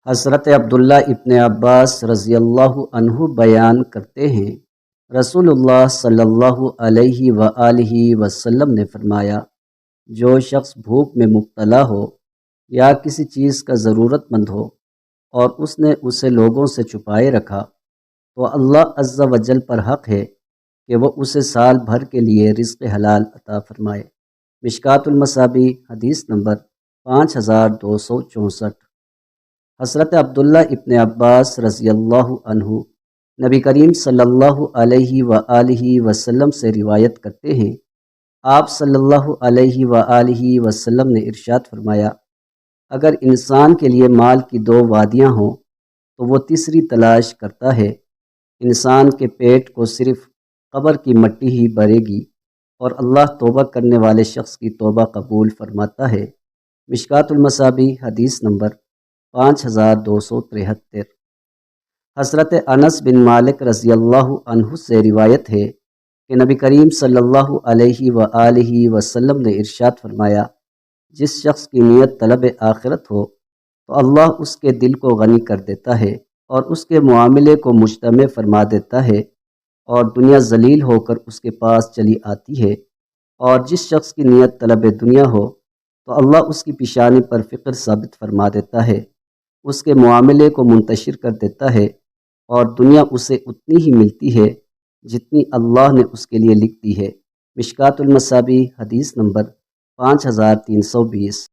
حضرت عبداللہ ابن عباس رضی اللہ عنہ بیان کرتے ہیں، رسول اللہ صلی اللہ علیہ وآلہ وسلم نے فرمایا، جو شخص بھوک میں مبتلا ہو یا کسی چیز کا ضرورت مند ہو اور اس نے اسے لوگوں سے چھپائے رکھا تو اللہ عز و جل پر حق ہے کہ وہ اسے سال بھر کے لیے رزق حلال عطا فرمائے۔ مشکوٰۃ المصابیح حدیث نمبر 5264۔ حضرت عبداللہ ابن عباس رضی اللہ عنہ نبی کریم صلی اللہ علیہ وآلہ وسلم سے روایت کرتے ہیں، آپ صلی اللہ علیہ وآلہ وسلم نے ارشاد فرمایا، اگر انسان کے لیے مال کی دو وادیاں ہوں تو وہ تیسری تلاش کرتا ہے، انسان کے پیٹ کو صرف قبر کی مٹی ہی بھرے گی اور اللہ توبہ کرنے والے شخص کی توبہ قبول فرماتا ہے۔ مشکوٰۃ المصابیح حدیث نمبر 5273۔ حضرت انس بن مالک رضی اللہ عنہ سے روایت ہے کہ نبی کریم صلی اللہ علیہ وآلہ وسلم نے ارشاد فرمایا، جس شخص کی نیت طلب آخرت ہو تو اللہ اس کے دل کو غنی کر دیتا ہے اور اس کے معاملے کو مجتمع فرما دیتا ہے اور دنیا ذلیل ہو کر اس کے پاس چلی آتی ہے، اور جس شخص کی نیت طلب دنیا ہو تو اللہ اس کی پیشانی پر فقر ثابت فرما دیتا ہے، اس کے معاملے کو منتشر کر دیتا ہے اور دنیا اسے اتنی ہی ملتی ہے جتنی اللہ نے اس کے لیے لکھ دی ہے۔ مشکوٰۃ المصابیح حدیث نمبر 5320۔